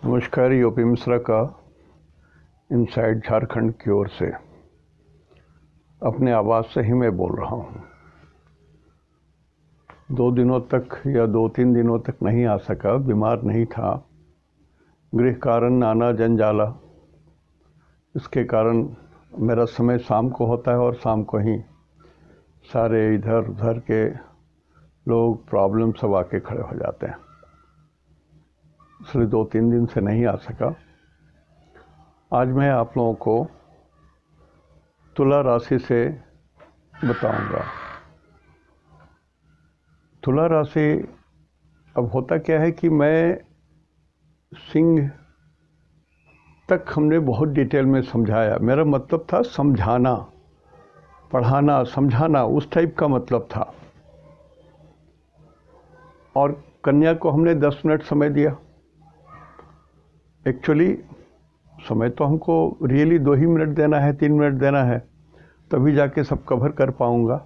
नमस्कार, यूपी मिश्रा का इनसाइड झारखंड की ओर से अपने आवाज़ से ही मैं बोल रहा हूँ। 2-3 दिनों तक नहीं आ सका, बीमार नहीं था। गृह कारण नाना जंजाला, इसके कारण मेरा समय शाम को होता है और शाम को ही सारे इधर उधर के लोग प्रॉब्लम सब आके खड़े हो जाते हैं, इसलिए 2-3 दिन से नहीं आ सका। आज मैं आप लोगों को तुला राशि से बताऊंगा। तुला राशि, अब होता क्या है कि मैं सिंह तक हमने बहुत डिटेल में समझाया। मेरा मतलब था समझाना, पढ़ाना, समझाना, उस टाइप का मतलब था। और कन्या को हमने 10 मिनट समय दिया। एक्चुअली समय तो हमको रियली 2 ही मिनट देना है, 3 मिनट देना है, तभी जाके सब कवर कर पाऊंगा।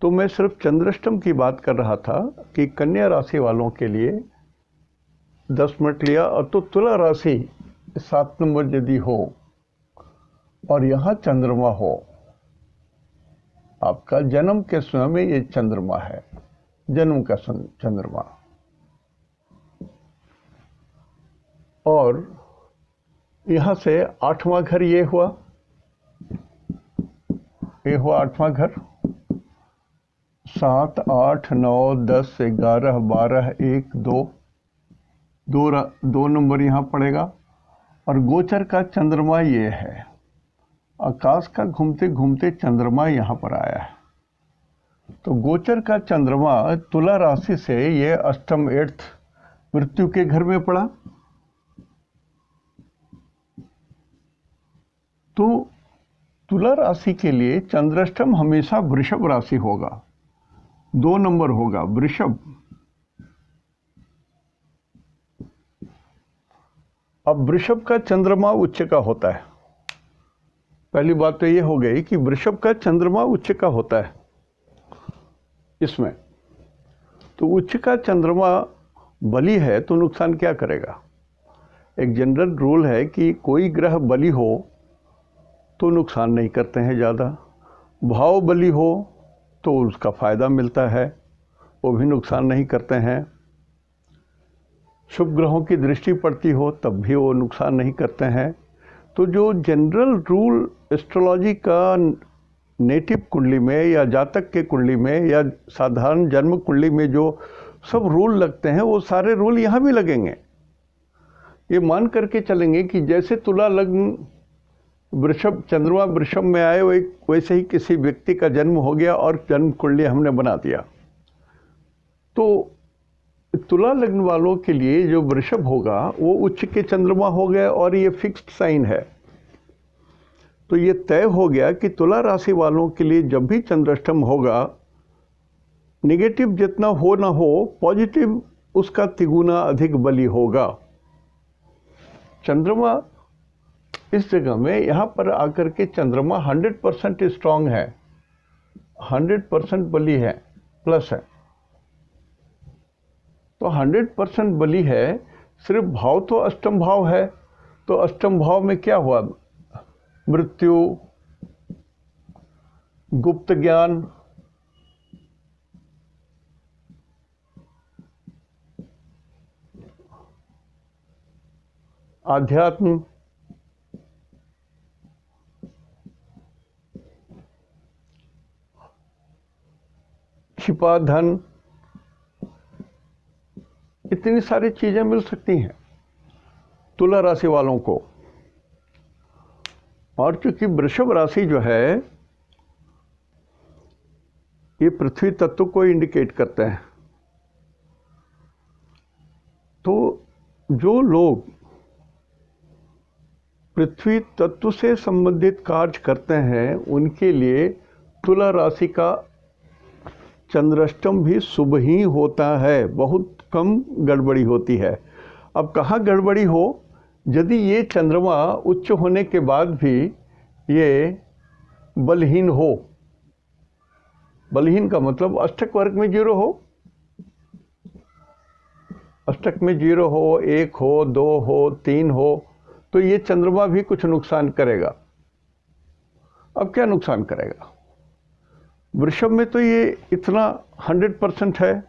तो मैं सिर्फ चंद्राष्टम की बात कर रहा था कि कन्या राशि वालों के लिए 10 मिनट लिया। और तो तुला राशि 7 नंबर यदि हो और यहाँ चंद्रमा हो, आपका जन्म के समय में ये चंद्रमा है, जन्म का चंद्रमा, और यहाँ से 8वां घर ये हुआ 8वां घर। 7, 8, 9, 10, 11, 12, 1, 2 नंबर यहाँ पड़ेगा। और गोचर का चंद्रमा ये है, आकाश का घूमते घूमते चंद्रमा यहाँ पर आया है। तो गोचर का चंद्रमा तुला राशि से ये अष्टम 8th मृत्यु के घर में पड़ा। तो तुला राशि के लिए चंद्राष्टम हमेशा वृषभ राशि होगा, 2 नंबर होगा वृषभ। अब वृषभ का चंद्रमा उच्च का होता है। पहली बात तो ये हो गई कि वृषभ का चंद्रमा उच्च का होता है इसमें। तो उच्च का चंद्रमा बली है तो नुकसान क्या करेगा? एक जनरल रूल है कि कोई ग्रह बली हो तो नुकसान नहीं करते हैं ज़्यादा, भाव बली हो तो उसका फ़ायदा मिलता है, वो भी नुकसान नहीं करते हैं। शुभ ग्रहों की दृष्टि पड़ती हो तब भी वो नुकसान नहीं करते हैं। तो जो जनरल रूल एस्ट्रोलॉजी का नेटिव कुंडली में या जातक के कुंडली में या साधारण जन्म कुंडली में जो सब रूल लगते हैं, वो सारे रूल यहाँ भी लगेंगे। ये मान करके चलेंगे कि जैसे तुला लग्न वृषभ, चंद्रमा वृषभ में आए, वैसे ही किसी व्यक्ति का जन्म हो गया और जन्म कुंडली हमने बना दिया। तो तुला लग्न वालों के लिए जो वृषभ होगा वो उच्च के चंद्रमा हो गया और ये फिक्स्ड साइन है। तो ये तय हो गया कि तुला राशि वालों के लिए जब भी चंद्राष्टम होगा, नेगेटिव जितना हो ना हो, पॉजिटिव उसका तिगुना अधिक बली होगा। चंद्रमा इस जगह में यहाँ पर आकर के चंद्रमा 100% स्ट्रांग है, 100% बली है, प्लस है। तो 100% बली है। सिर्फ भाव तो अष्टम भाव है, तो अष्टम भाव में क्या हुआ? मृत्यु, गुप्त ज्ञान, आध्यात्म, छिपा धन, इतनी सारी चीजें मिल सकती हैं तुला राशि वालों को। और चूंकि वृषभ राशि जो है ये पृथ्वी तत्व को इंडिकेट करते हैं, तो जो लोग पृथ्वी तत्व से संबंधित कार्य करते हैं उनके लिए तुला राशि का चंद्राष्टम भी शुभ ही होता है, बहुत कम गड़बड़ी होती है। अब कहाँ गड़बड़ी हो? यदि ये चंद्रमा उच्च होने के बाद भी ये बलहीन हो, बलहीन का मतलब अष्टक वर्ग में 0 हो, अष्टक में 0 हो, 1 हो, 2 हो, 3 हो, तो ये चंद्रमा भी कुछ नुकसान करेगा। अब क्या नुकसान करेगा? वृषभ में तो ये इतना 100% है,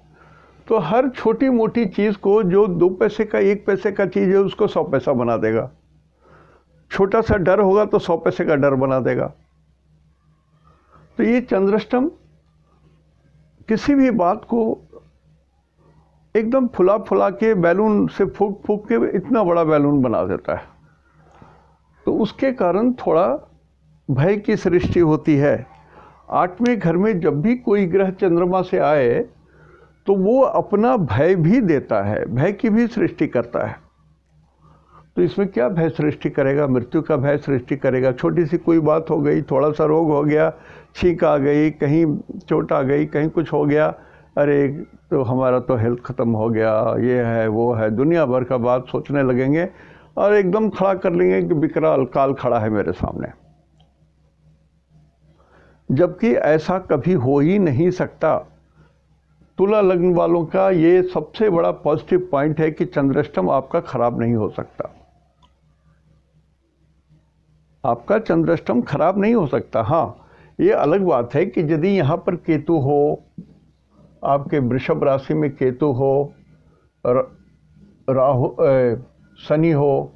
तो हर छोटी मोटी चीज़ को, जो 2 पैसे का 1 पैसे का चीज़ है, उसको 100 पैसा बना देगा। छोटा सा डर होगा तो 100 पैसे का डर बना देगा। तो ये चंद्राष्टम किसी भी बात को एकदम फुला फुला के, बैलून से फूक फूक के इतना बड़ा बैलून बना देता है। तो उसके कारण थोड़ा भय की सृष्टि होती है। 8वें घर में जब भी कोई ग्रह चंद्रमा से आए तो वो अपना भय भी देता है, भय की भी सृष्टि करता है। तो इसमें क्या भय सृष्टि करेगा? मृत्यु का भय सृष्टि करेगा। छोटी सी कोई बात हो गई, थोड़ा सा रोग हो गया, छींक आ गई, कहीं चोट आ गई, कहीं कुछ हो गया, अरे तो हमारा तो हेल्थ ख़त्म हो गया, ये है वो है, दुनिया भर का बात सोचने लगेंगे और एकदम खड़ा कर लेंगे कि विकराल काल खड़ा है मेरे सामने। जबकि ऐसा कभी हो ही नहीं सकता। तुला लग्न वालों का ये सबसे बड़ा पॉजिटिव पॉइंट है कि चंद्राष्टम आपका खराब नहीं हो सकता। आपका चंद्राष्टम खराब नहीं हो सकता। हाँ, ये अलग बात है कि यदि यहाँ पर केतु हो, आपके वृषभ राशि में केतु हो, राहु शनि हो,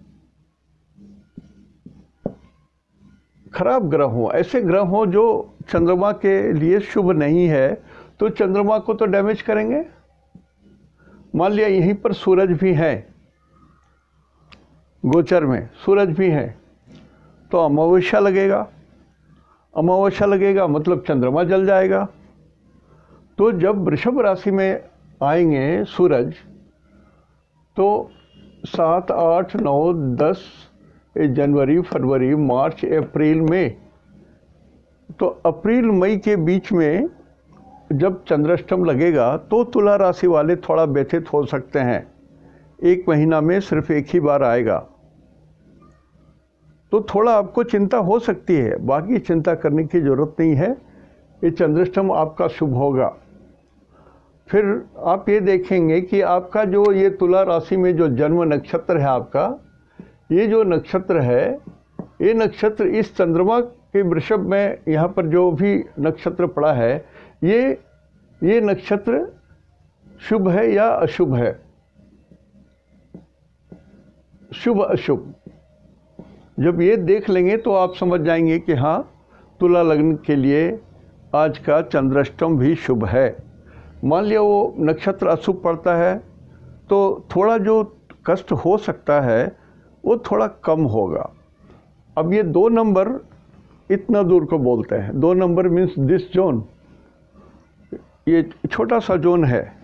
खराब ग्रह हो, ऐसे ग्रह हो जो चंद्रमा के लिए शुभ नहीं है, तो चंद्रमा को तो डैमेज करेंगे। मान लिया यहीं पर सूरज भी है, गोचर में सूरज भी है, तो अमावस्या लगेगा। अमावस्या लगेगा मतलब चंद्रमा जल जाएगा। तो जब वृषभ राशि में आएंगे सूरज, तो 7, 8, 9, 10 जनवरी, फरवरी, मार्च, अप्रैल, मई, तो अप्रैल मई के बीच में जब चंद्राष्टम लगेगा तो तुला राशि वाले थोड़ा व्यथित हो सकते हैं। 1 महीना में सिर्फ 1 ही बार आएगा, तो थोड़ा आपको चिंता हो सकती है। बाकी चिंता करने की ज़रूरत नहीं है। ये चंद्राष्टम आपका शुभ होगा। फिर आप ये देखेंगे कि आपका जो ये तुला राशि में जो जन्म नक्षत्र है आपका, ये जो नक्षत्र है, ये नक्षत्र इस चंद्रमा के वृषभ में यहाँ पर जो भी नक्षत्र पड़ा है, ये नक्षत्र शुभ है या अशुभ है? शुभ अशुभ जब ये देख लेंगे तो आप समझ जाएंगे कि हाँ, तुला लग्न के लिए आज का चंद्राष्टम भी शुभ है। मान लिया वो नक्षत्र अशुभ पड़ता है तो थोड़ा जो कष्ट हो सकता है वो थोड़ा कम होगा। अब ये 2 नंबर इतना दूर को बोलते हैं। 2 नंबर मीन्स दिस जोन, ये छोटा सा जोन है।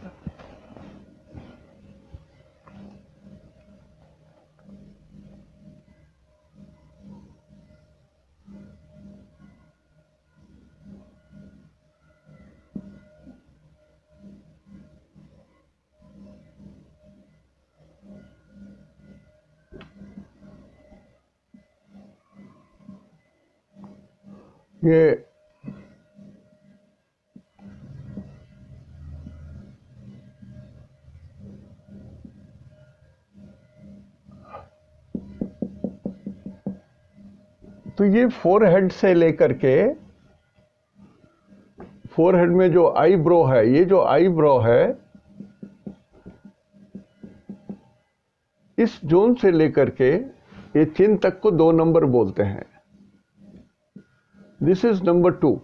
ये तो ये फोरहेड से लेकर के, फोरहेड में जो आईब्रो है, ये जो आईब्रो है, इस जोन से लेकर के ये चिन तक को 2 नंबर बोलते हैं। This is number 2।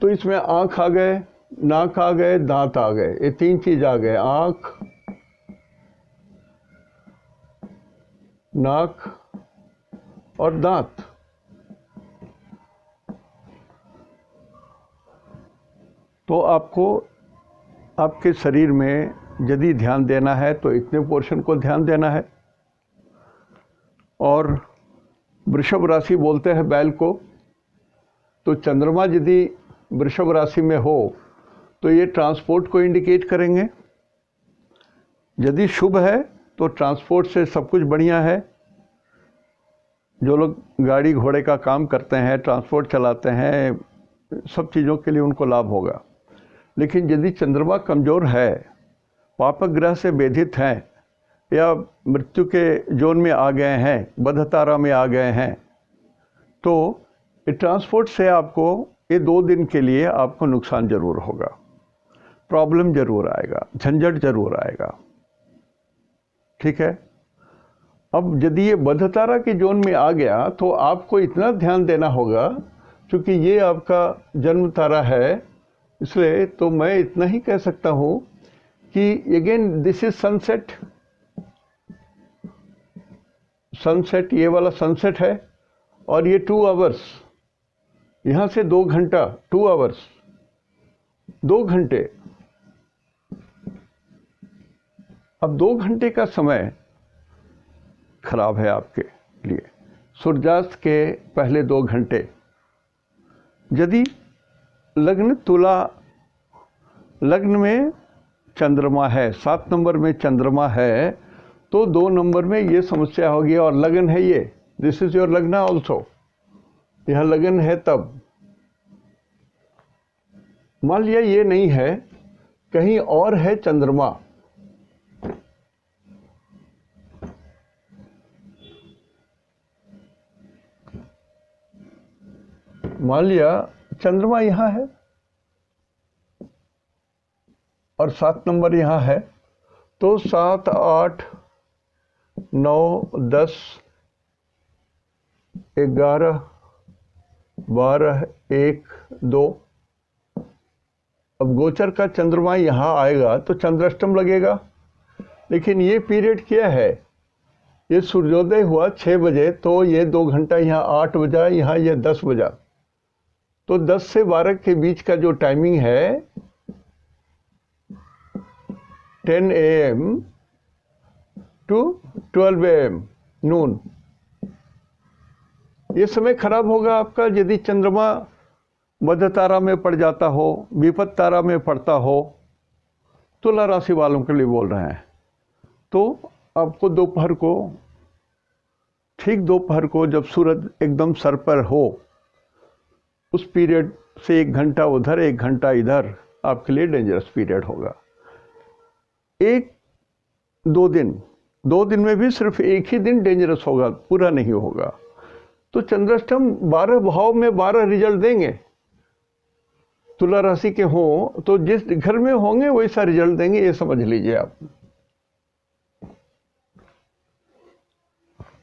तो इसमें आंख आ गए, नाक आ गए, दांत आ गए, ये 3 चीज आ गए। आंख, नाक और दांत। तो आपको आपके शरीर में यदि ध्यान देना है तो इतने पोर्शन को ध्यान देना है। और वृषभ राशि बोलते हैं बैल को, तो चंद्रमा यदि वृषभ राशि में हो तो ये ट्रांसपोर्ट को इंडिकेट करेंगे। यदि शुभ है तो ट्रांसपोर्ट से सब कुछ बढ़िया है। जो लोग गाड़ी घोड़े का काम करते हैं, ट्रांसपोर्ट चलाते हैं, सब चीज़ों के लिए उनको लाभ होगा। लेकिन यदि चंद्रमा कमज़ोर है पापक ग्रह से बाधित हैं या मृत्यु के जोन में आ गए हैं, बद्धतारा में आ गए हैं, तो ट्रांसपोर्ट से आपको ये 2 दिन के लिए आपको नुकसान जरूर होगा, प्रॉब्लम जरूर आएगा, झंझट जरूर आएगा। ठीक है। अब यदि ये बद्धतारा के जोन में आ गया तो आपको इतना ध्यान देना होगा, क्योंकि ये आपका जन्म तारा है, इसलिए तो मैं इतना ही कह सकता हूँ कि again this is sunset. Sunset, ये वाला सनसेट है, और ये 2 आवर्स, यहाँ से 2 घंटा, 2 आवर्स, 2 घंटे। अब 2 घंटे का समय खराब है आपके लिए। सूर्यास्त के पहले 2 घंटे, यदि लग्न तुला, लग्न में चंद्रमा है, 7 नंबर में चंद्रमा है, तो 2 नंबर में ये समस्या होगी। और लगन है ये, दिस इज योर लग्न ऑल्सो, यह लगन है। तब मान लिया ये नहीं है, कहीं और है चंद्रमा, मान लिया चंद्रमा यहां है और 7 नंबर यहां है, तो 7, 8, 9, 10, 11, 12, 1, 2। अब गोचर का चंद्रमा यहाँ आएगा तो चंद्राष्टम लगेगा। लेकिन ये पीरियड क्या है, ये सूर्योदय हुआ 6 बजे, तो ये 2 घंटा यहाँ 8 बजा, यहाँ ये 10 बजा, तो 10 से 12 के बीच का जो टाइमिंग है 10 AM to 12 AM नून, ये समय खराब होगा आपका। यदि चंद्रमा मध्य तारा में पड़ जाता हो, विपद तारा में पड़ता हो, तुला राशि वालों के लिए बोल रहे हैं, तो आपको दोपहर को, ठीक दोपहर को जब सूरज एकदम सर पर हो, उस पीरियड से 1 घंटा उधर 1 घंटा इधर आपके लिए डेंजरस पीरियड होगा। 1-2 दिन, 2 दिन में भी सिर्फ 1 ही दिन डेंजरस होगा, पूरा नहीं होगा। तो चंद्राष्टम 12 भाव में 12 रिजल्ट देंगे। तुला राशि के हों तो जिस घर में होंगे वैसा रिजल्ट देंगे, ये समझ लीजिए आप।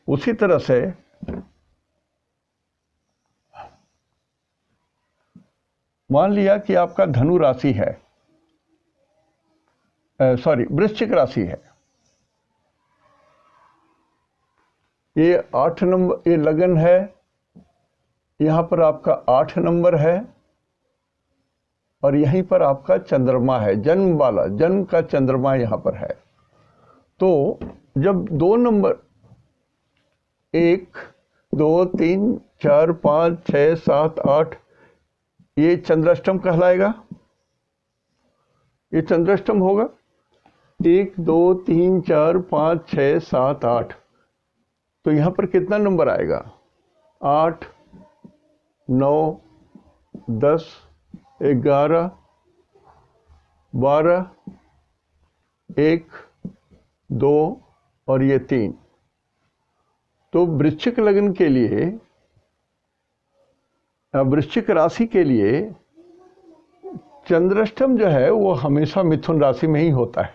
उसी तरह से मान लिया कि आपका धनु राशि है, वृश्चिक राशि है, ये 8 नंबर, ये लगन है, यहाँ पर आपका 8 नंबर है, और यहीं पर आपका चंद्रमा है, जन्म वाला, जन्म का चंद्रमा यहाँ पर है। तो जब 2 नंबर 1, 2, 3, 4, 5, 6, 7, 8 ये चंद्राष्टम कहलाएगा, ये चंद्राष्टम होगा। 1, 2, 3, 4, 5, 6, 7, 8, तो यहाँ पर कितना नंबर आएगा? 8, 9, 10, 11, 12, 1, 2 और ये 3। तो वृश्चिक लग्न के लिए, वृश्चिक राशि के लिए चंद्राष्टम जो है वो हमेशा मिथुन राशि में ही होता है।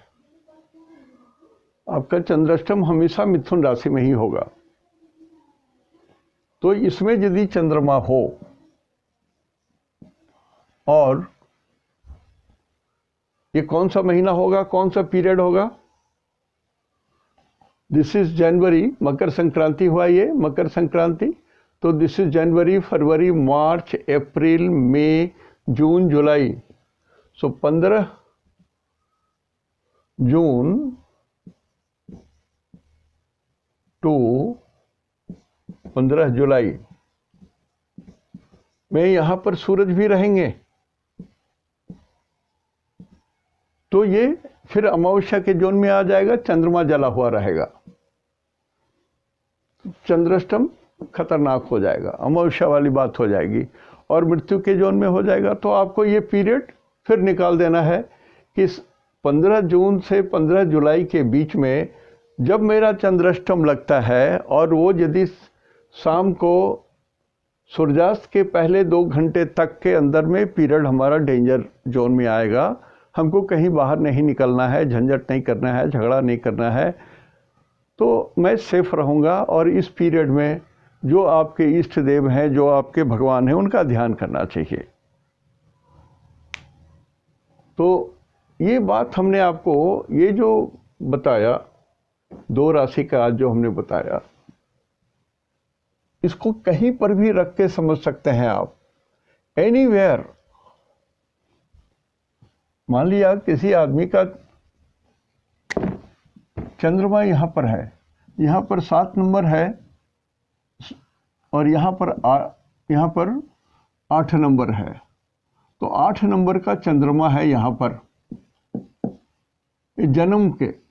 आपका चंद्राष्टम हमेशा मिथुन राशि में ही होगा। तो इसमें यदि चंद्रमा हो और ये कौन सा महीना होगा, कौन सा पीरियड होगा? This is January, Makar Sankranti हुआ ये, मकर संक्रांति। तो दिस इज जनवरी, फरवरी, मार्च, अप्रैल, मई, जून, जुलाई। सो 15 जून टू 15 जुलाई में यहां पर सूरज भी रहेंगे। तो ये फिर अमावस्या के जोन में आ जाएगा, चंद्रमा जला हुआ रहेगा, चंद्राष्टम खतरनाक हो जाएगा, अमावस्या वाली बात हो जाएगी और मृत्यु के जोन में हो जाएगा। तो आपको ये पीरियड फिर निकाल देना है कि 15 जून से 15 जुलाई के बीच में जब मेरा चंद्राष्टम लगता है और वो यदि शाम को सूर्यास्त के पहले 2 घंटे तक के अंदर में पीरियड हमारा डेंजर जोन में आएगा, हमको कहीं बाहर नहीं निकलना है, झंझट नहीं करना है, झगड़ा नहीं करना है, तो मैं सेफ रहूँगा। और इस पीरियड में जो आपके इष्ट देव हैं, जो आपके भगवान हैं, उनका ध्यान करना चाहिए। तो ये बात हमने आपको ये जो बताया 2 राशि का आज जो हमने बताया, इसको कहीं पर भी रख के समझ सकते हैं आप, एनीवेयर। मान लिया किसी आदमी का चंद्रमा यहाँ पर है, यहाँ पर 7 नंबर है और यहाँ पर 8 नंबर है, तो 8 नंबर का चंद्रमा है यहाँ पर जन्म के,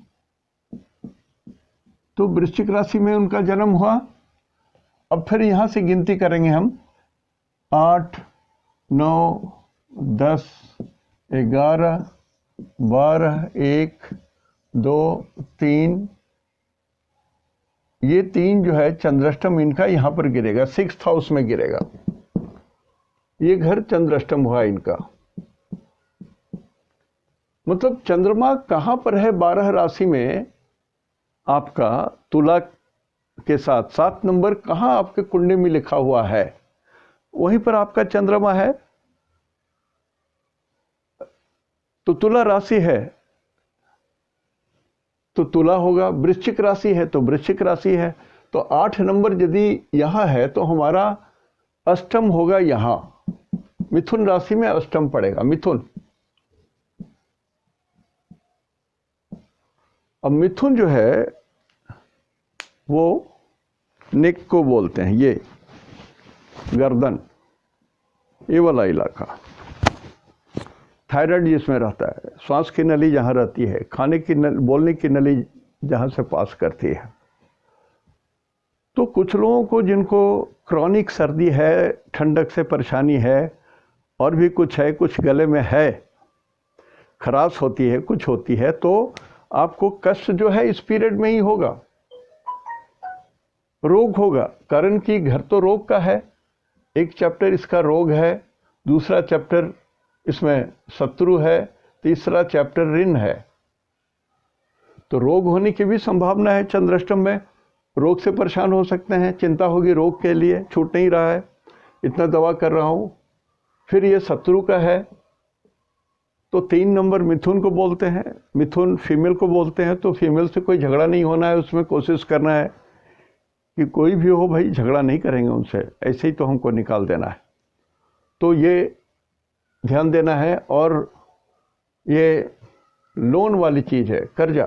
तो वृश्चिक राशि में उनका जन्म हुआ। अब फिर यहाँ से गिनती करेंगे हम 8, 9, 10, 11, 12, 1, 2, 3, ये 3 जो है चंद्राष्टम इनका यहाँ पर गिरेगा, 6th हाउस में गिरेगा। ये घर चंद्राष्टम हुआ इनका। मतलब चंद्रमा कहाँ पर है 12 राशि में आपका, तुला के साथ 7 नंबर कहाँ आपके कुंडली में लिखा हुआ है, वहीं पर आपका चंद्रमा है। तो तुला राशि है तो तुला होगा, वृश्चिक राशि है तो वृश्चिक राशि है। तो 8 नंबर यदि यहाँ है तो हमारा अष्टम होगा यहाँ, मिथुन राशि में अष्टम पड़ेगा, मिथुन। अब मिथुन जो है वो नेक को बोलते हैं, ये गर्दन, ये वाला इलाका, थायराइड जिसमें रहता है, श्वास की नली जहाँ रहती है, खाने की बोलने की नली जहाँ से पास करती है। तो कुछ लोगों को जिनको क्रॉनिक सर्दी है, ठंडक से परेशानी है, और भी कुछ है, कुछ गले में है, खराश होती है, कुछ होती है, तो आपको कष्ट जो है इस पीरियड में ही होगा, रोग होगा। कारण कि घर तो रोग का है, एक चैप्टर इसका रोग है, दूसरा चैप्टर इसमें शत्रु है, तीसरा चैप्टर ऋण है। तो रोग होने की भी संभावना है चंद्राष्टम में, रोग से परेशान हो सकते हैं, चिंता होगी रोग के लिए, छूट नहीं रहा है, इतना दवा कर रहा हूँ। फिर ये शत्रु का है, तो 3 नंबर मिथुन को बोलते हैं, मिथुन फीमेल को बोलते हैं। तो फीमेल से कोई झगड़ा नहीं होना है, उसमें कोशिश करना है कि कोई भी हो भाई झगड़ा नहीं करेंगे उनसे, ऐसे ही तो हमको निकाल देना है। तो ये ध्यान देना है। और ये लोन वाली चीज़ है, कर्जा,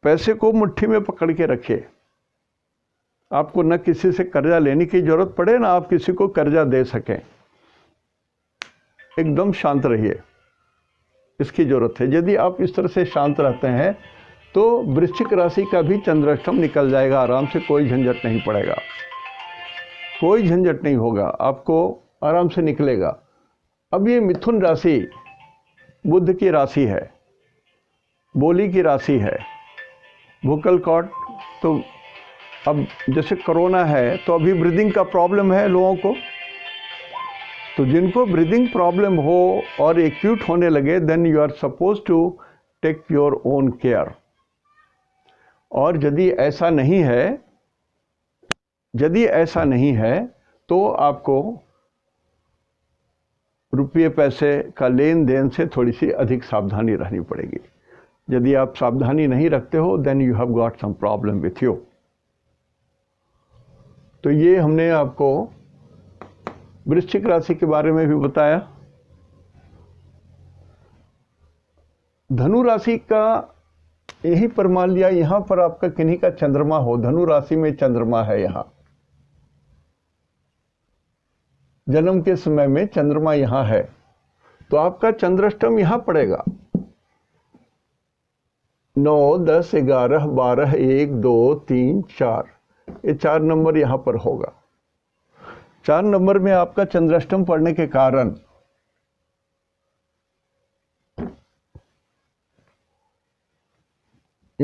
पैसे को मुट्ठी में पकड़ के रखिए। आपको न किसी से कर्जा लेने की जरूरत पड़े, ना आप किसी को कर्जा दे सकें। एकदम शांत रहिए, इसकी जरूरत है। यदि आप इस तरह से शांत रहते हैं तो वृश्चिक राशि का भी चंद्राष्टम निकल जाएगा आराम से, कोई झंझट नहीं पड़ेगा, कोई झंझट नहीं होगा, आपको आराम से निकलेगा। अब ये मिथुन राशि बुध की राशि है, बोली की राशि है, वोकल कॉर्ड। तो अब जैसे कोरोना है तो अभी ब्रीदिंग का प्रॉब्लम है लोगों को, तो जिनको ब्रीदिंग प्रॉब्लम हो और एक्यूट होने लगे, then you are suppose to take your own care. और यदि ऐसा नहीं है तो आपको रुपये पैसे का लेन देन से थोड़ी सी अधिक सावधानी रहनी पड़ेगी। यदि आप सावधानी नहीं रखते हो, then you have got some problem with you. तो ये हमने आपको वृश्चिक राशि के बारे में भी बताया। धनु राशि का यही पर मान लिया, यहां पर आपका किन्हीं का चंद्रमा हो, धनु राशि में चंद्रमा है, यहां जन्म के समय में चंद्रमा यहां है, तो आपका चंद्राष्टम यहां पड़ेगा। 9, 10, 11, 12, 1, 2, 3, 4, ये 4 नंबर यहां पर होगा। 4 नंबर में आपका चंद्राष्टम पड़ने के कारण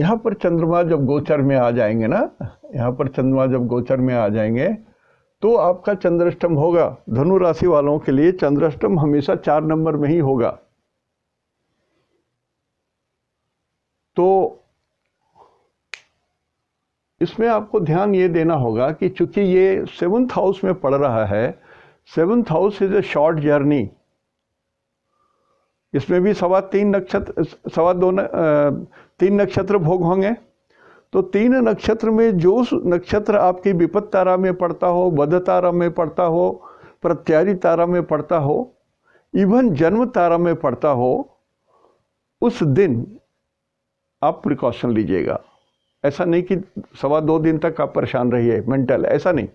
यहाँ पर चंद्रमा जब गोचर में आ जाएंगे ना, यहाँ पर चंद्रमा जब गोचर में आ जाएंगे तो आपका चंद्राष्टम होगा। धनु राशि वालों के लिए चंद्राष्टम हमेशा 4 नंबर में ही होगा। तो इसमें आपको ध्यान ये देना होगा कि चूंकि ये 7th हाउस में पड़ रहा है, 7th house is a short journey. इसमें भी 3 नक्षत्र भोग होंगे। तो 3 नक्षत्र में जो नक्षत्र आपकी विपत्त तारा में पड़ता हो, बध तारा में पड़ता हो, प्रत्यारी तारा में पड़ता हो, इवन जन्म तारा में पड़ता हो, उस दिन आप प्रिकॉशन लीजिएगा। ऐसा नहीं कि 2.25 दिन तक आप परेशान रहिए मेंटल, ऐसा नहीं।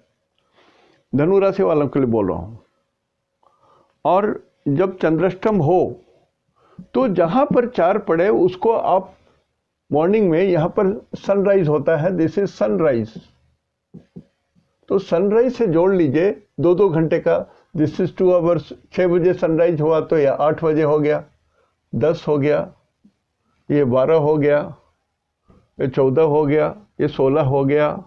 धनु राशि वालों के लिए बोल रहा हूँ। और जब चंद्राष्टम हो तो जहाँ पर 4 पड़े उसको आप मॉर्निंग में, यहाँ पर सनराइज होता है, दिस इज सनराइज, तो सनराइज से जोड़ लीजिए 2-2 घंटे का। This is 2 hours. 6 बजे सनराइज हुआ तो यह 8 बजे हो गया, 10 हो गया, ये 12 हो गया, ये 14 हो गया, ये 16 हो गया।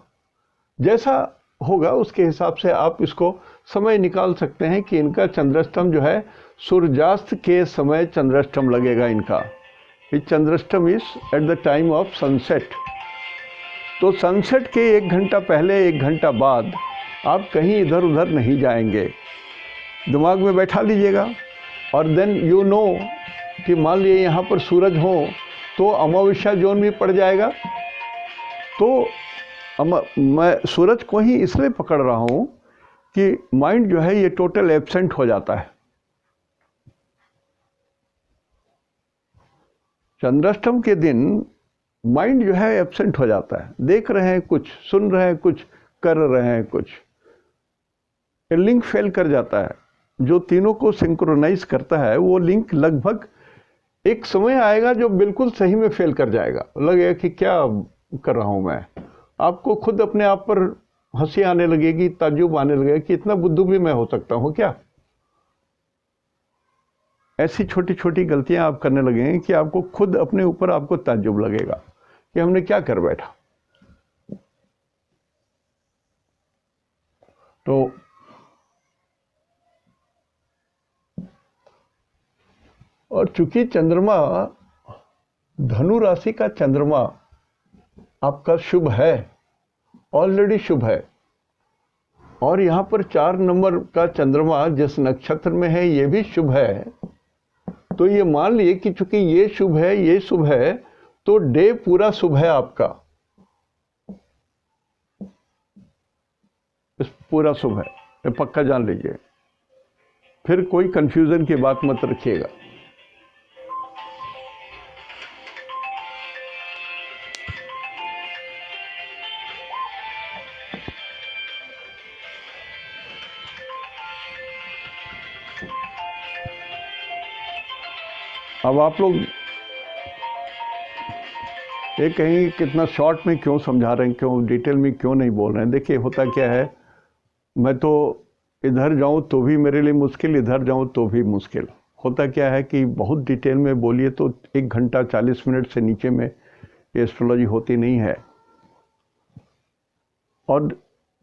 जैसा होगा उसके हिसाब से आप इसको समय निकाल सकते हैं कि इनका चंद्राष्टम जो है सूर्यास्त के समय चंद्राष्टम लगेगा इनका। चंद्राष्टम is at the time of sunset. तो सनसेट के 1 घंटा पहले 1 घंटा बाद आप कहीं इधर उधर नहीं जाएंगे, दिमाग में बैठा लीजिएगा। और देन यू नो कि मान लीजिए यहाँ पर सूरज हो तो अमावस्या जोन भी पड़ जाएगा। तो मैं सूरज को ही इसलिए पकड़ रहा हूँ कि माइंड जो है ये टोटल एब्सेंट हो जाता है। चंद्राष्टम के दिन माइंड जो है एब्सेंट हो जाता है, देख रहे हैं कुछ, सुन रहे हैं कुछ, कर रहे हैं कुछ, लिंक फेल कर जाता है। जो तीनों को सिंक्रोनाइज करता है वो लिंक लगभग एक समय आएगा जो बिल्कुल सही में फेल कर जाएगा। लगेगा कि क्या कर रहा हूँ मैं। आपको खुद अपने आप पर हंसी आने लगेगी, ताज्जुब आने लगेगा कि इतना बुद्धू भी मैं हो सकता हूँ क्या। ऐसी छोटी छोटी गलतियां आप करने लगेंगे कि आपको खुद अपने ऊपर आपको ताज्जुब लगेगा कि हमने क्या कर बैठा। तो और चूंकि चंद्रमा, धनु राशि का चंद्रमा आपका शुभ है, ऑलरेडी शुभ है, और यहाँ पर 4 नंबर का चंद्रमा जिस नक्षत्र में है ये भी शुभ है। तो ये मान लिए कि चूंकि ये शुभ है, ये शुभ है, तो डे पूरा शुभ है आपका, इस पूरा शुभ है, ये पक्का जान लीजिए। फिर कोई कंफ्यूजन की बात मत रखिएगा। अब आप लोग ये कहेंगे कितना शॉर्ट में क्यों समझा रहे हैं, क्यों डिटेल में क्यों नहीं बोल रहे हैं। देखिए होता क्या है, मैं तो इधर जाऊं तो भी मेरे लिए मुश्किल, इधर जाऊं तो भी मुश्किल। होता क्या है कि बहुत डिटेल में बोलिए तो 1 घंटा 40 मिनट से नीचे में ये एस्ट्रोलॉजी होती नहीं है। और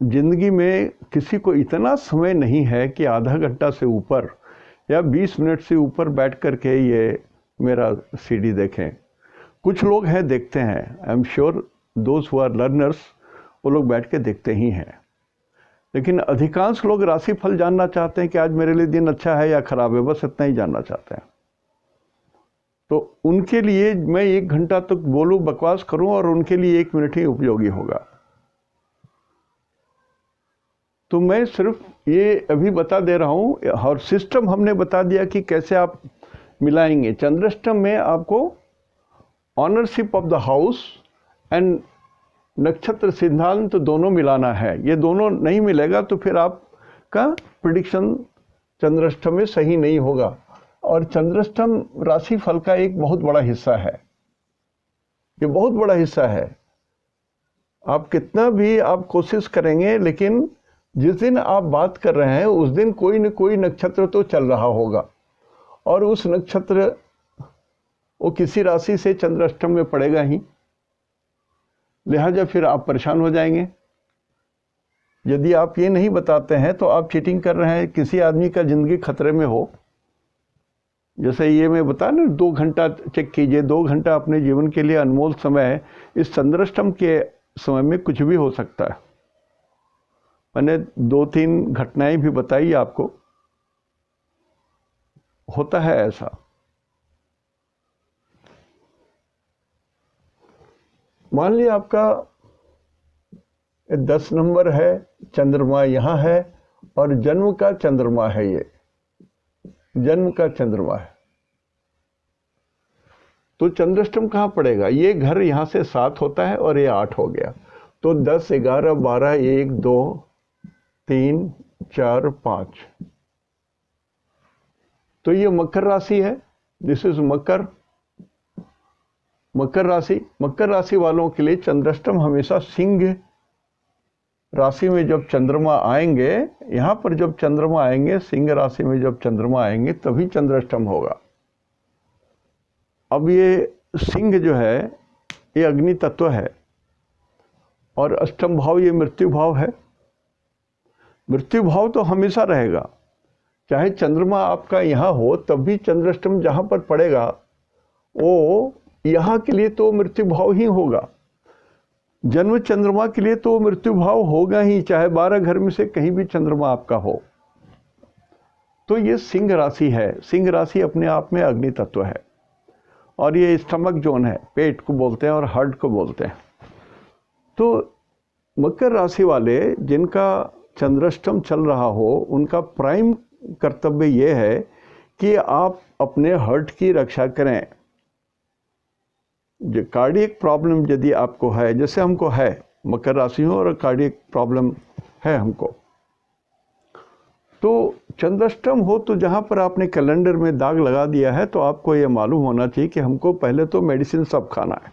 ज़िंदगी में किसी को इतना समय नहीं है कि आधा घंटा से ऊपर या 20 मिनट से ऊपर बैठ कर के ये मेरा सीडी देखें। कुछ लोग हैं देखते हैं, I am sure those who are learners, वो लोग बैठ के देखते ही हैं। लेकिन अधिकांश लोग राशि फल जानना चाहते हैं कि आज मेरे लिए दिन अच्छा है या खराब है, बस इतना ही जानना चाहते हैं। तो उनके लिए मैं 1 घंटा तक बोलूं, बकवास करूं, और उनके लिए 1 मिनट ही उपयोगी होगा। तो मैं सिर्फ ये अभी बता दे रहा हूँ, और सिस्टम हमने बता दिया कि कैसे आप मिलाएंगे। चंद्राष्टम में आपको ownership of the house and नक्षत्र सिद्धांत दोनों मिलाना है। ये दोनों नहीं मिलेगा तो फिर आपका प्रेडिक्शन चंद्राष्टम में सही नहीं होगा। और चंद्राष्टम राशि फल का एक बहुत बड़ा हिस्सा है, ये बहुत बड़ा हिस्सा है। आप कितना भी आप कोशिश करेंगे, लेकिन जिस दिन आप बात कर रहे हैं उस दिन कोई न कोई नक्षत्र तो चल रहा होगा, और उस नक्षत्र वो किसी राशि से चंद्राष्टम में पड़ेगा ही। लिहाजा फिर आप परेशान हो जाएंगे। यदि आप ये नहीं बताते हैं तो आप चीटिंग कर रहे हैं, किसी आदमी का ज़िंदगी खतरे में हो। जैसे ये मैं बता ना, 2 घंटा चेक कीजिए, 2 घंटा अपने जीवन के लिए अनमोल समय है। इस चंद्राष्टम के समय में कुछ भी हो सकता है। मैंने 2-3 घटनाएं भी बताई आपको, होता है ऐसा। मान लिया आपका 10 नंबर है, चंद्रमा यहाँ है और जन्म का चंद्रमा है, ये जन्म का चंद्रमा है, तो चंद्राष्टम कहाँ पड़ेगा? ये घर यहाँ से 7 होता है और ये 8 हो गया, तो 10, 11, 12, 1, 2, 3, 4, 5, तो ये मकर राशि है। दिस इज मकर राशि। मकर राशि वालों के लिए चंद्राष्टम हमेशा सिंह राशि में जब चंद्रमा आएंगे, यहाँ पर जब चंद्रमा आएंगे, सिंह राशि में जब चंद्रमा आएंगे तभी चंद्राष्टम होगा। अब ये सिंह जो है ये अग्नि तत्व है और अष्टम भाव ये मृत्यु भाव है। मृत्यु भाव तो हमेशा रहेगा, चाहे चंद्रमा आपका यहाँ हो तब भी चंद्राष्टम जहाँ पर पड़ेगा वो यहाँ के लिए तो मृत्यु भाव ही होगा। जन्म चंद्रमा के लिए तो मृत्यु भाव होगा ही, चाहे 12 घर में से कहीं भी चंद्रमा आपका हो। तो ये सिंह राशि है। सिंह राशि अपने आप में अग्नि तत्व है और ये स्टमक जोन है, पेट को बोलते हैं और हार्ट को बोलते हैं। तो मकर राशि वाले जिनका चंद्राष्टम चल रहा हो, उनका प्राइम कर्तव्य ये है कि आप अपने हार्ट की रक्षा करें। जो कार्डियक प्रॉब्लम यदि आपको है, जैसे हमको है, मकर राशि हो और कार्डियक प्रॉब्लम है हमको, तो चंद्राष्टम हो तो जहाँ पर आपने कैलेंडर में दाग लगा दिया है तो आपको ये मालूम होना चाहिए कि हमको पहले तो मेडिसिन सब खाना है।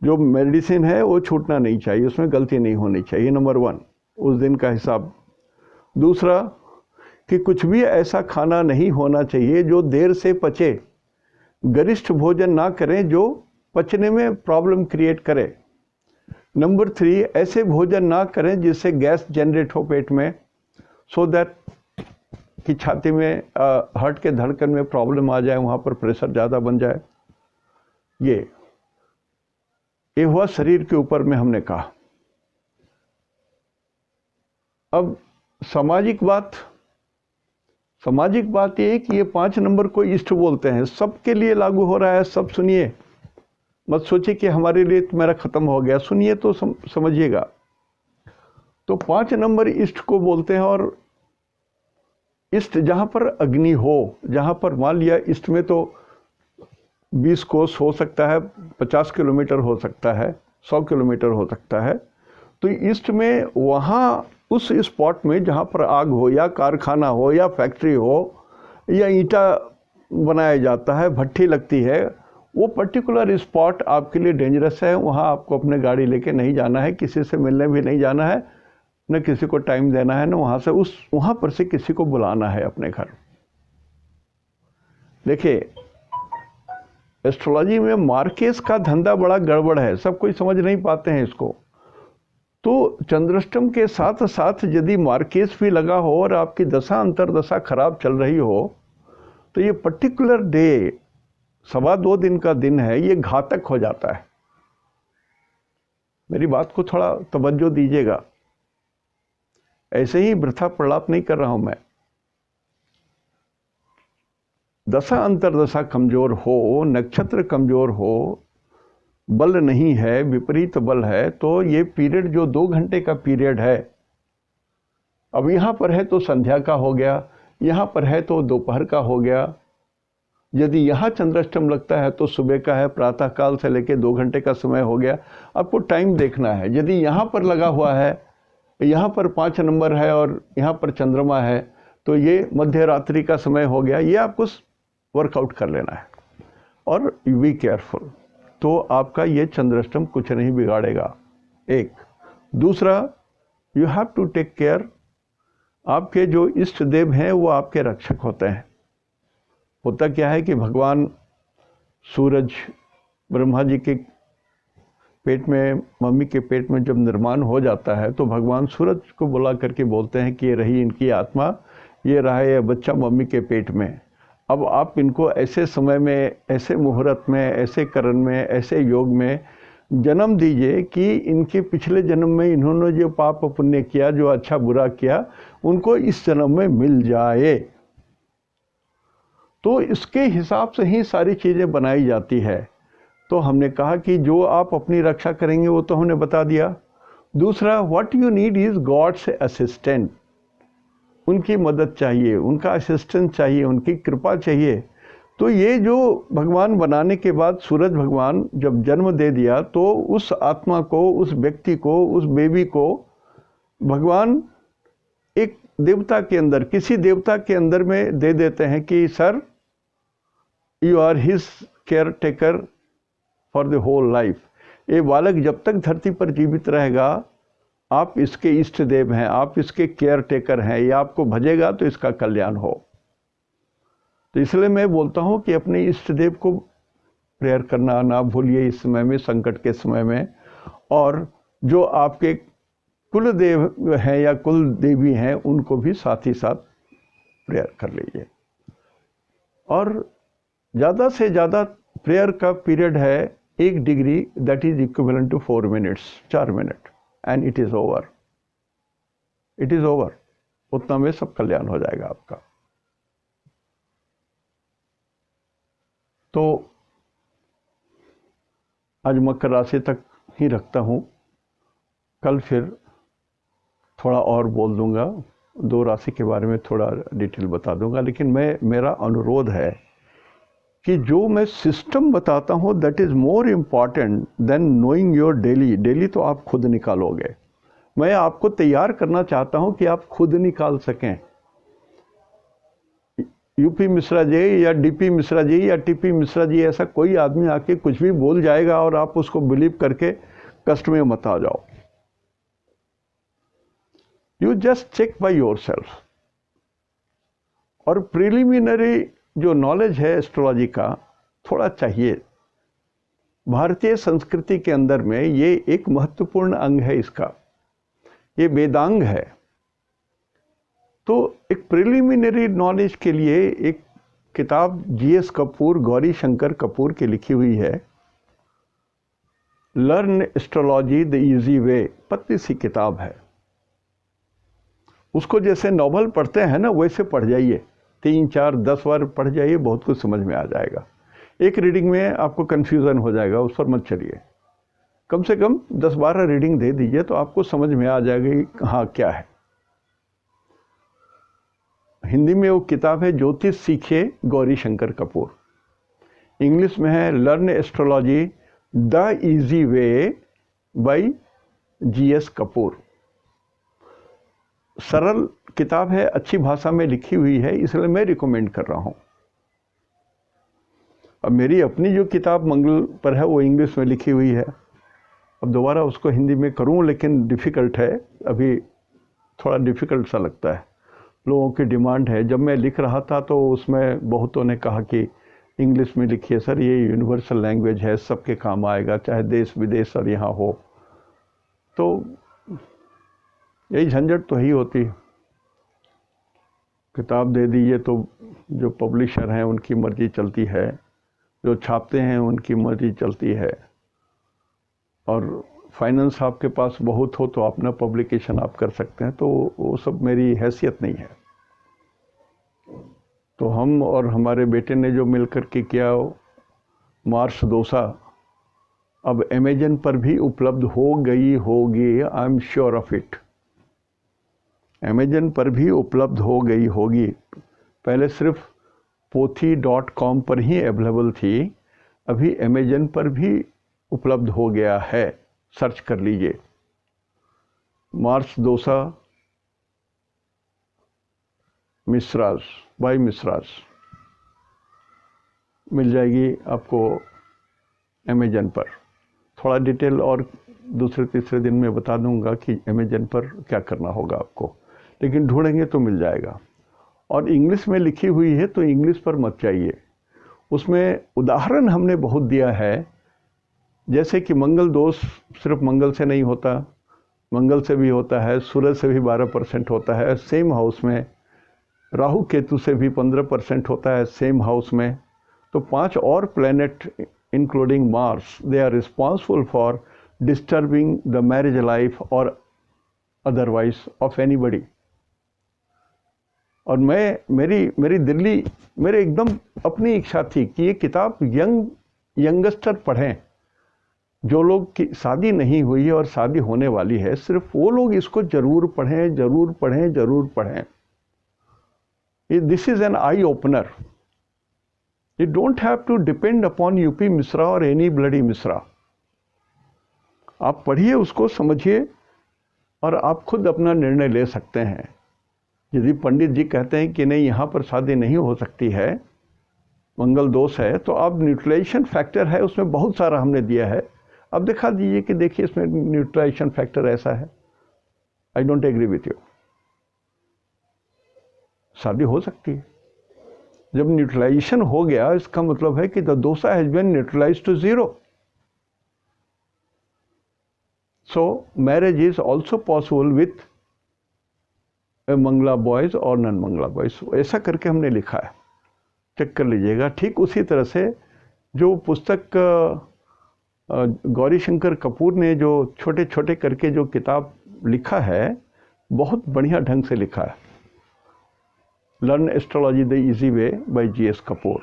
जो मेडिसिन है वो छूटना नहीं चाहिए, उसमें गलती नहीं होनी चाहिए, नंबर 1 उस दिन का हिसाब। दूसरा कि कुछ भी ऐसा खाना नहीं होना चाहिए जो देर से पचे। गरिष्ठ भोजन ना करें जो पचने में प्रॉब्लम क्रिएट करे। नंबर 3, ऐसे भोजन ना करें जिससे गैस जनरेट हो पेट में, सो दैट कि छाती में हार्ट के धड़कन में प्रॉब्लम आ जाए, वहाँ पर प्रेशर ज़्यादा बन जाए। ये हुआ शरीर के ऊपर में हमने कहा। अब सामाजिक बात ये है कि ये 5 नंबर को इष्ट बोलते हैं, सबके लिए लागू हो रहा है। सब सुनिए, मत सोचिए कि हमारे लिए तो मेरा खत्म हो गया, सुनिए तो समझिएगा। तो 5 नंबर इष्ट को बोलते हैं और इष्ट जहाँ पर अग्नि हो, जहाँ पर मान लिया इष्ट में तो 20 कोस हो सकता है, 50 किलोमीटर हो सकता है, 100 किलोमीटर हो सकता है। तो इष्ट में वहाँ उस स्पॉट में जहाँ पर आग हो या कारखाना हो या फैक्ट्री हो या ईंटा बनाया जाता है, भट्ठी लगती है, वो पर्टिकुलर स्पॉट आपके लिए डेंजरस है। वहाँ आपको अपने गाड़ी लेके नहीं जाना है, किसी से मिलने भी नहीं जाना है, न किसी को टाइम देना है, न वहाँ पर से किसी को बुलाना है अपने घर। देखिए, एस्ट्रोलॉजी में मार्केस का धंधा बड़ा गड़बड़ है, सब कोई समझ नहीं पाते हैं इसको। तो चंद्राष्टम के साथ साथ यदि मार्केस भी लगा हो और आपकी दशा अंतरदशा खराब चल रही हो तो ये पर्टिकुलर डे 2.25 दिन का दिन है, ये घातक हो जाता है। मेरी बात को थोड़ा तवज्जो दीजिएगा, ऐसे ही वृथा प्रलाप नहीं कर रहा हूं मैं। दशा अंतरदशा कमजोर हो, नक्षत्र कमजोर हो, बल नहीं है, विपरीत बल है, तो ये पीरियड जो 2 घंटे का पीरियड है, अब यहाँ पर है तो संध्या का हो गया, यहाँ पर है तो दोपहर का हो गया। यदि यहाँ चंद्राष्टम लगता है तो सुबह का है, प्रातः काल से लेकर 2 घंटे का समय हो गया। आपको टाइम देखना है। यदि यहाँ पर लगा हुआ है, यहाँ पर 5 नंबर है और यहाँ पर चंद्रमा है, तो ये मध्य रात्रि का समय हो गया। ये आपको वर्कआउट कर लेना है और बी केयरफुल, तो आपका ये चंद्राष्टम कुछ नहीं बिगाड़ेगा। एक दूसरा, you have to take care. आपके जो इष्ट देव हैं वो आपके रक्षक होते हैं। होता क्या है कि भगवान सूरज ब्रह्मा जी के पेट में, मम्मी के पेट में जब निर्माण हो जाता है तो भगवान सूरज को बुला करके बोलते हैं कि ये रही इनकी आत्मा, ये रहा ये बच्चा मम्मी के पेट में। अब आप इनको ऐसे समय में, ऐसे मुहूर्त में, ऐसे करण में, ऐसे योग में जन्म दीजिए कि इनके पिछले जन्म में इन्होंने जो पाप पुण्य किया, जो अच्छा बुरा किया, उनको इस जन्म में मिल जाए। तो इसके हिसाब से ही सारी चीज़ें बनाई जाती है। तो हमने कहा कि जो आप अपनी रक्षा करेंगे वो तो हमने बता दिया। दूसरा, what you need is God's assistant. उनकी मदद चाहिए, उनका असिस्टेंस चाहिए, उनकी कृपा चाहिए। तो ये जो भगवान बनाने के बाद सूरज भगवान जब जन्म दे दिया तो उस आत्मा को, उस व्यक्ति को, उस बेबी को भगवान एक देवता के अंदर, किसी देवता के अंदर में दे देते हैं कि sir you are his caretaker for the whole life. ये बालक जब तक धरती पर जीवित रहेगा आप इसके इष्ट देव हैं, आप इसके केयर टेकर हैं, ये आपको भजेगा तो इसका कल्याण हो। तो इसलिए मैं बोलता हूँ कि अपने इष्ट देव को प्रेयर करना ना भूलिए इस समय में, संकट के समय में। और जो आपके कुल देव हैं या कुल देवी हैं उनको भी साथ ही साथ प्रेयर कर लीजिए। और ज़्यादा से ज़्यादा प्रेयर का पीरियड है 1 degree, that is equivalent to 4 minutes, 4 minute, and it is over, it is over. उतना में सब कल्याण हो जाएगा आपका। तो आज मकर राशि तक ही रखता हूँ, कल फिर थोड़ा और बोल दूंगा, 2 राशि के बारे में थोड़ा डिटेल बता दूंगा। लेकिन मेरा अनुरोध है कि जो मैं सिस्टम बताता हूँ that is more important than knowing your daily. Daily तो आप खुद निकालोगे, मैं आपको तैयार करना चाहता हूँ कि आप खुद निकाल सकें। यूपी मिश्रा जी या डीपी मिश्रा जी या टीपी मिश्रा जी ऐसा कोई आदमी आके कुछ भी बोल जाएगा और आप उसको बिलीव करके कष्ट में मत आ जाओ। You just check by yourself. और प्रिलिमिनरी जो नॉलेज है एस्ट्रोलॉजी का थोड़ा चाहिए। भारतीय संस्कृति के अंदर में ये एक महत्वपूर्ण अंग है, इसका ये वेदांग है। तो एक प्रिलिमिनरी नॉलेज के लिए एक किताब जीएस कपूर, गौरी शंकर कपूर की लिखी हुई है, learn astrology the easy way. पतली सी किताब है, उसको जैसे नॉवल पढ़ते हैं ना वैसे पढ़ जाइए, 3, 4, 10 बार पढ़ जाइए, बहुत कुछ समझ में आ जाएगा। एक रीडिंग में आपको कन्फ्यूज़न हो जाएगा, उस पर मत चलिए। कम से कम 10-12 रीडिंग दे दीजिए तो आपको समझ में आ जाएगा कि हाँ क्या है। हिंदी में वो किताब है ज्योतिष सीखे गौरी शंकर कपूर, इंग्लिश में है learn astrology the easy way by GS Kapoor. सरल किताब है, अच्छी भाषा में लिखी हुई है, इसलिए मैं रिकमेंड कर रहा हूँ। अब मेरी अपनी जो किताब मंगल पर है वो इंग्लिश में लिखी हुई है, अब दोबारा उसको हिंदी में करूँ लेकिन डिफ़िकल्ट है, अभी थोड़ा डिफ़िकल्ट सा लगता है, लोगों की डिमांड है। जब मैं लिख रहा था तो उसमें बहुतों ने कहा कि इंग्लिश में लिखिए सर, ये यूनिवर्सल लैंग्वेज है, सबके काम आएगा, चाहे देश विदेश और यहाँ हो। तो यही झंझट तो ही होती, किताब दे दीजिए तो जो पब्लिशर हैं उनकी मर्ज़ी चलती है, जो छापते हैं उनकी मर्ज़ी चलती है, और फाइनेंस आपके पास बहुत हो तो अपना पब्लिकेशन आप कर सकते हैं। तो वो सब मेरी हैसियत नहीं है। तो हम और हमारे बेटे ने जो मिलकर के किया, मार्स डोसा अब अमेजन पर भी उपलब्ध हो गई होगी, आई am sure of it. Amazon पर भी उपलब्ध हो गई होगी, पहले सिर्फ pothi.com पर ही अवेलेबल थी, अभी अमेजन पर भी उपलब्ध हो गया है, सर्च कर लीजिए मार्स डोसा मिश्रास बाय मिश्रास, मिल जाएगी आपको अमेजन पर। थोड़ा डिटेल और दूसरे तीसरे दिन में बता दूंगा कि अमेजन पर क्या करना होगा आपको, लेकिन ढूंढेंगे तो मिल जाएगा। और इंग्लिश में लिखी हुई है तो इंग्लिश पर मत जाइए, उसमें उदाहरण हमने बहुत दिया है जैसे कि मंगल दोष सिर्फ मंगल से नहीं होता, मंगल से भी होता है, सूरज से भी 12% होता है सेम हाउस में, राहु केतु से भी 15% होता है सेम हाउस में। तो 5 और planet including Mars, they are responsible for disturbing the marriage life और अदरवाइज ऑफ एनीबडी। और मेरी दिल्ली, मेरे एकदम अपनी इच्छा थी कि ये किताब यंगस्टर पढ़ें, जो लोग की शादी नहीं हुई है और शादी होने वाली है, सिर्फ वो लोग इसको जरूर पढ़ें, जरूर पढ़ें, जरूर पढ़ें। This is an eye opener. You don't have to depend upon UP Mishra और एनी ब्लडी मिश्रा। आप पढ़िए, उसको समझिए और आप खुद अपना निर्णय ले सकते हैं। यदि पंडित जी कहते हैं कि नहीं यहाँ पर शादी नहीं हो सकती है, मंगल दोष है, तो अब न्यूट्रलाइजेशन फैक्टर है उसमें बहुत सारा हमने दिया है, अब दिखा दीजिए कि देखिए इसमें न्यूट्रलाइजेशन फैक्टर ऐसा है। I don't agree with you. शादी हो सकती है। जब न्यूट्रलाइजेशन हो गया इसका मतलब है कि the dosha has been neutralised to 0। So marriage is also possible with Mangala boys और नॉन मंगला बॉयज। ऐसा करके हमने लिखा है, चेक कर लीजिएगा। ठीक उसी तरह से जो पुस्तक गौरी शंकर कपूर ने जो छोटे छोटे करके जो किताब लिखा है, बहुत बढ़िया ढंग से लिखा है, learn astrology the easy way by GS Kapoor.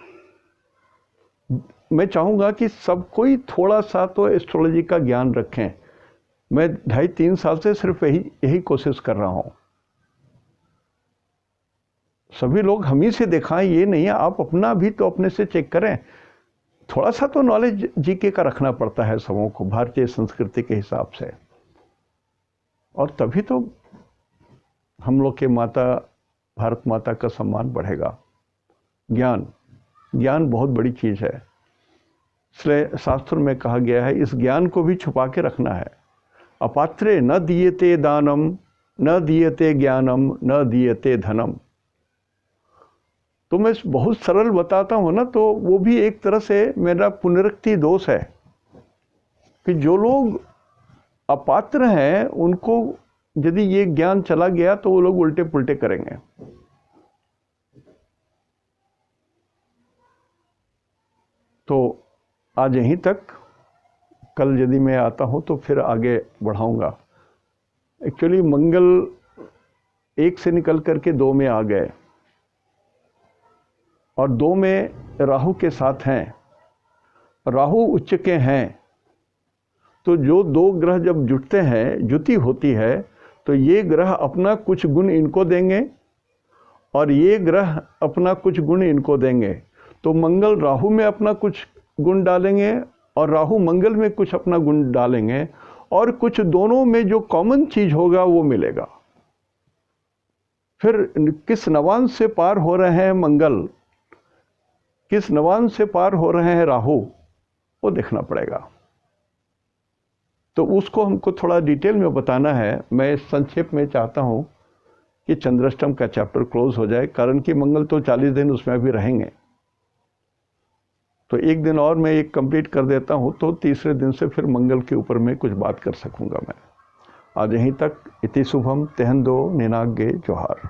मैं चाहूँगा कि सब कोई थोड़ा सा तो एस्ट्रोलॉजी का ज्ञान रखें। मैं 2.5-3 साल से सिर्फ यही कोशिश कर रहा हूँ। सभी लोग हम ही से दिखाएं ये नहीं है, आप अपना भी तो अपने से चेक करें। थोड़ा सा तो नॉलेज जीके का रखना पड़ता है सबों को, भारतीय संस्कृति के हिसाब से, और तभी तो हम लोग के माता भारत माता का सम्मान बढ़ेगा। ज्ञान बहुत बड़ी चीज़ है, इसलिए शास्त्र में कहा गया है इस ज्ञान को भी छुपा के रखना है। अपात्रे न दीयते दानम, न दीयते ज्ञानम, न दीयते धनम। तो मैं बहुत सरल बताता हूँ ना, तो वो भी एक तरह से मेरा पुनरुक्ति दोष है कि जो लोग अपात्र हैं उनको यदि ये ज्ञान चला गया तो वो लोग उल्टे पुल्टे करेंगे। तो आज यहीं तक, कल यदि मैं आता हूँ तो फिर आगे बढ़ाऊंगा। एक्चुअली मंगल 1 से निकल करके 2 में आ गए और 2 में राहु के साथ हैं, राहु उच्च के हैं। तो जो 2 ग्रह जब जुटते हैं, जुति होती है, तो ये ग्रह अपना कुछ गुण इनको देंगे और ये ग्रह अपना कुछ गुण इनको देंगे। तो मंगल राहु में अपना कुछ गुण डालेंगे और राहु मंगल में कुछ अपना गुण डालेंगे, और कुछ दोनों में जो कॉमन चीज होगा वो मिलेगा। फिर किस नवांश से पार हो रहे हैं मंगल, किस नवांश से पार हो रहे हैं राहु, वो देखना पड़ेगा। तो उसको हमको थोड़ा डिटेल में बताना है। मैं संक्षेप में चाहता हूँ कि चंद्राष्टम का चैप्टर क्लोज हो जाए, कारण कि मंगल तो 40 दिन उसमें भी रहेंगे। तो 1 दिन और मैं एक कंप्लीट कर देता हूँ, तो तीसरे दिन से फिर मंगल के ऊपर में कुछ बात कर सकूँगा मैं। आज यहीं तक। इति शुभम तेहन दो निनाग्गे जोहार।